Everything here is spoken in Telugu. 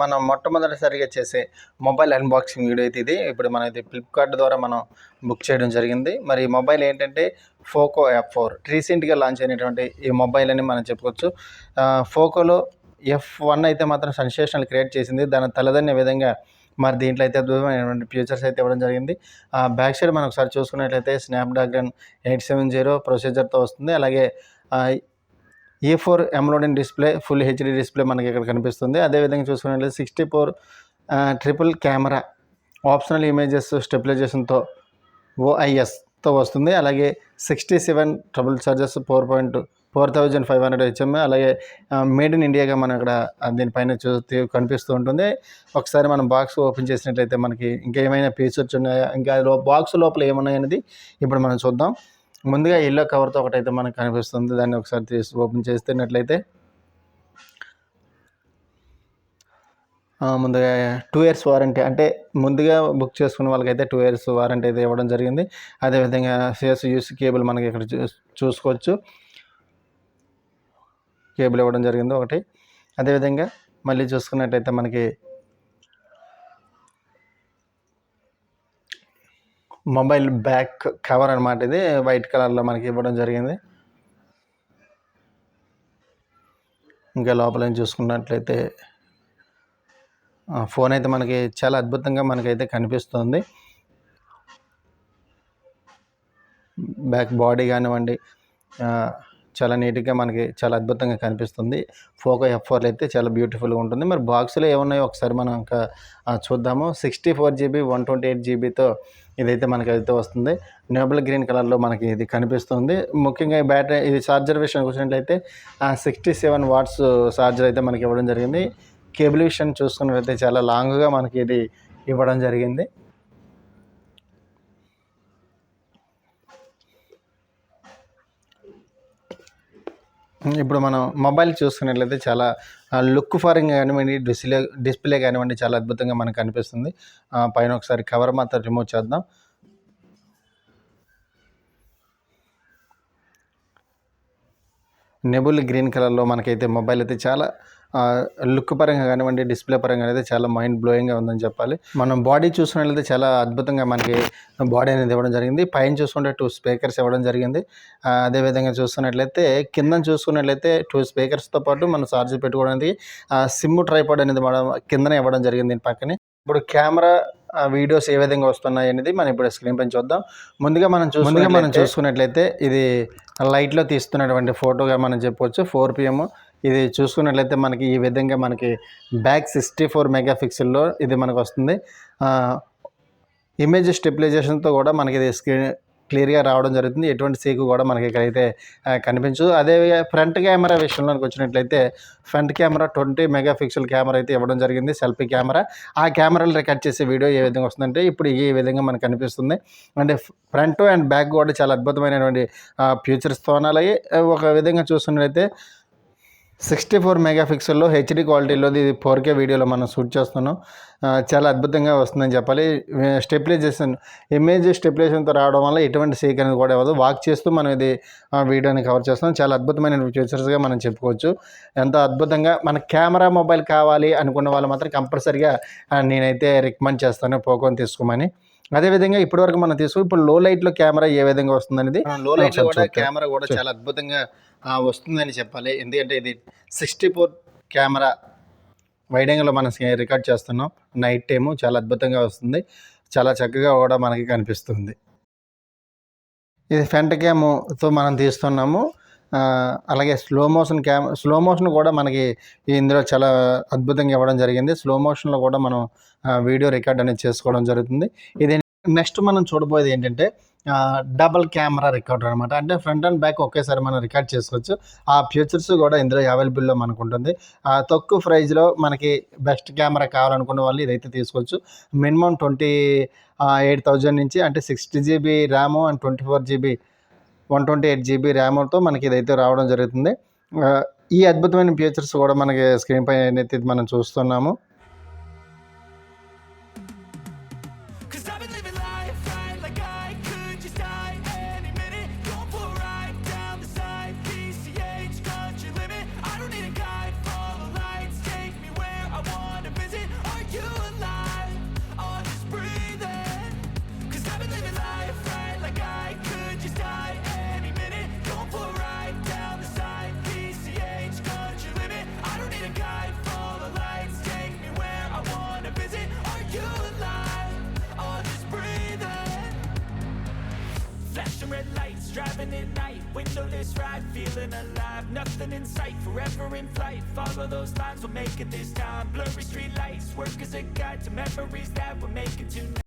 మనం మొట్టమొదటిసారిగా చేసే మొబైల్ అన్బాక్సింగ్ వీడియో అయితే ఇది. ఇప్పుడు మనది ఫ్లిప్‌కార్ట్ ద్వారా మనం బుక్ చేయడం జరిగింది. మరి ఈ మొబైల్ ఏంటంటే పోకో F4 రీసెంట్‌గా లాంచ్ అయినటువంటి ఈ మొబైల్ అని మనం చెప్పుకోవచ్చు. పోకోలో F1 అయితే మాత్రం సెన్సేషనల్ క్రియేట్ చేసింది. దాని తలదన్నే విధంగా మరి దీంట్లో అయితే అద్భుతమైనటువంటి ఫీచర్స్ అయితే ఇవ్వడం జరిగింది. బ్యాక్ సైడ్ మనం ఒకసారి చూసుకున్నట్లయితే స్నాప్‌డ్రాగన్ 870 ప్రొసెసర్‌తో వస్తుంది. అలాగే E4 AMOLED display, full HD display మనకి ఇక్కడ కనిపిస్తుంది. అదేవిధంగా చూసుకున్నట్లయితే 64 ట్రిపుల్ కెమెరా ఆప్షనల్ ఇమేజెస్ స్టెబిలైజేషన్‌తో ఓఐఎస్‌తో వస్తుంది. అలాగే 67 ట్రబుల్ చార్జెస్ 4500 హెచ్ఎంఏ. అలాగే మేడ్ ఇన్ ఇండియాగా మనం ఇక్కడ దీనిపైన కనిపిస్తూ ఉంటుంది. ఒకసారి మనం బాక్స్ ఓపెన్ చేసినట్లయితే మనకి ఇంకా ఏమైనా ఫీచర్స్ ఉన్నాయా, ఇంకా బాక్స్ లోపల ఏమున్నాయనేది ఇప్పుడు మనం చూద్దాం. ముందుగా ఎల్లో కవర్తో ఒకటైతే మనకు కనిపిస్తుంది. దాన్ని ఒకసారి తీసి ఓపెన్ చేస్తున్నట్లయితే ముందుగా 2 ఇయర్స్ వారంటీ, అంటే ముందుగా బుక్ చేసుకున్న వాళ్ళకైతే 2 ఇయర్స్ వారంటీ అయితే ఇవ్వడం జరిగింది. అదేవిధంగా యూస్ కేబుల్ మనకి ఇక్కడ చూసుకోవచ్చు, కేబుల్ ఇవ్వడం జరిగింది ఒకటి. అదేవిధంగా మళ్ళీ చూసుకున్నట్లయితే మనకి మొబైల్ బ్యాక్ కవర్ అనమాట, ఇది వైట్ కలర్లో మనకి ఇవ్వడం జరిగింది. ఇంకా లోపల ఏం చూసుకున్నట్లయితే ఫోన్ అయితే మనకి చాలా అద్భుతంగా మనకైతే కనిపిస్తుంది. బ్యాక్ బాడీ కానివ్వండి చాలా నీట్గా మనకి చాలా అద్భుతంగా కనిపిస్తుంది. పోకో F4 అయితే చాలా బ్యూటిఫుల్గా ఉంటుంది. మరి బాక్స్లో ఏమున్నాయో ఒకసారి మనం ఇంకా చూద్దాము. 64 GB 128 GBతో ఇదైతే మనకైతే వస్తుంది. నేబుల్ గ్రీన్ కలర్లో మనకి ఇది కనిపిస్తుంది. ముఖ్యంగా బ్యాటరీ, ఇది ఛార్జర్ విషయానికి వచ్చినట్లయితే 67 వాట్స్ ఛార్జర్ అయితే మనకి ఇవ్వడం జరిగింది. కేబుల్ విషయం చూసుకున్నట్లయితే చాలా లాంగ్గా మనకి ఇది ఇవ్వడం జరిగింది. ఇప్పుడు మనం మొబైల్ చూసుకున్నట్లయితే చాలా లుక్ ఫారింగ్ కానివ్వండి, డిస్ప్లే కానివ్వండి చాలా అద్భుతంగా మనకు కనిపిస్తుంది. పైన ఒకసారి కవర్ మాత్రం రిమూవ్ చేద్దాం. నెబుల్ గ్రీన్ కలర్లో మనకైతే మొబైల్ అయితే చాలా లుక్ పరంగా కానివ్వండి, డిస్ప్లే పరంగా అయితే చాలా మైండ్ బ్లోయింగ్గా ఉందని చెప్పాలి. మనం బాడీ చూసుకున్నట్లయితే చాలా అద్భుతంగా మనకి బాడీ అనేది ఇవ్వడం జరిగింది. పైన చూసుకుంటే 2 స్పీకర్స్ ఇవ్వడం జరిగింది. అదేవిధంగా చూసుకున్నట్లయితే కింద చూసుకున్నట్లయితే 2 స్పీకర్స్తో పాటు మనం ఛార్జర్ పెట్టుకోవడానికి సిమ్ ట్రైపాడ్ అనేది కిందనే ఇవ్వడం జరిగింది దీని పక్కనే. ఇప్పుడు కెమెరా వీడియోస్ ఏ విధంగా వస్తున్నాయి అనేది మనం ఇప్పుడు స్క్రీన్ పైన చూద్దాం. ముందుగా మనం చూసుకున్నట్లయితే ఇది లైట్లో తీస్తున్నటువంటి ఫోటోగా మనం చెప్పవచ్చు. 4 PM ఇది చూసుకున్నట్లయితే మనకి ఈ విధంగా మనకి బ్యాక్ 64 మెగాపిక్సెల్లో ఇది మనకు వస్తుంది. ఇమేజ్ స్టెబిలైజేషన్తో కూడా మనకి ఇది స్క్రీన్ క్లియర్గా రావడం జరుగుతుంది. ఎటువంటి సీకు కూడా మనకి ఇక్కడైతే కనిపించదు. అదే ఫ్రంట్ కెమెరా విషయంలోకి వచ్చినట్లయితే ఫ్రంట్ కెమెరా 20 మెగాపిక్సెల్ కెమెరా అయితే ఇవ్వడం జరిగింది, సెల్ఫీ కెమెరా. ఆ కెమెరాలు రికార్డ్ చేసే వీడియో ఏ విధంగా వస్తుందంటే ఇప్పుడు ఈ విధంగా మనకు కనిపిస్తుంది. అంటే ఫ్రంట్ అండ్ బ్యాక్ కూడా చాలా అద్భుతమైనటువంటి ఫీచర్స్తో, అలాగే ఒక విధంగా చూస్తున్నట్లయితే 64 మెగాపిక్సెల్లో హెచ్డీ క్వాలిటీలో ఇది 4K వీడియోలో మనం షూట్ చేస్తున్నాం. చాలా అద్భుతంగా వస్తుందని చెప్పాలి. స్టెబిలైజేషన్, ఇమేజ్ స్టెబిలైజేషన్తో రావడం వల్ల ఎటువంటి సేక్ అనేది కూడా అవ్వదు. వాక్ చేస్తూ మనం ఇది వీడియోని కవర్ చేస్తాం. చాలా అద్భుతమైన ఫీచర్స్గా మనం చెప్పుకోవచ్చు. ఎంతో అద్భుతంగా మన కెమెరా మొబైల్ కావాలి అనుకున్న వాళ్ళు మాత్రం కంపల్సరిగా నేనైతే రికమెండ్ చేస్తాను పోకోని తీసుకోమని. అదేవిధంగా ఇప్పటివరకు మనం ఇప్పుడు లో లైట్లో కెమెరా ఏ విధంగా వస్తుందనేది, లో లైట్లో కూడా కెమెరా కూడా చాలా అద్భుతంగా వస్తుందని చెప్పాలి. ఎందుకంటే ఇది 64 కెమెరా వైడ్ యాంగిల్లో మనం రికార్డ్ చేస్తున్నాం. నైట్ టైము చాలా అద్భుతంగా వస్తుంది. చాలా చక్కగా కూడా మనకి కనిపిస్తుంది. ఇది ఫ్రంట్ క్యామ్తో మనం తీస్తున్నాము. అలాగే స్లో మోషన్ కూడా మనకి ఇందులో చాలా అద్భుతంగా ఇవ్వడం జరిగింది. స్లో మోషన్లో కూడా మనం వీడియో రికార్డ్ అనేది చేసుకోవడం జరుగుతుంది. ఇది నెక్స్ట్ మనం చూడబోయేది ఏంటంటే డబల్ కెమెరా రికార్డర్ అనమాట. అంటే ఫ్రంట్ అండ్ బ్యాక్ ఒకేసారి మనం రికార్డ్ చేసుకోవచ్చు. ఆ ఫీచర్స్ కూడా ఇందులో అవైలబుల్లో మనకు ఉంటుంది. తక్కువ ప్రైజ్లో మనకి బెస్ట్ కెమెరా కావాలనుకున్న వాళ్ళు ఇదైతే తీసుకోవచ్చు. మినిమం 28,000 నుంచి, అంటే 60 GB RAM and 24 GB 128 GB ర్యామ్తో మనకి ఇదైతే రావడం జరుగుతుంది. ఈ అద్భుతమైన ఫీచర్స్ కూడా మనకి స్క్రీన్ పైన అయితే మనం చూస్తున్నాము. endless ride, feeling alive. Nothing in sight, forever in flight. Follow those lines, we'll make it this time. Blurry street lights, work as a guide to memories that we're making tonight.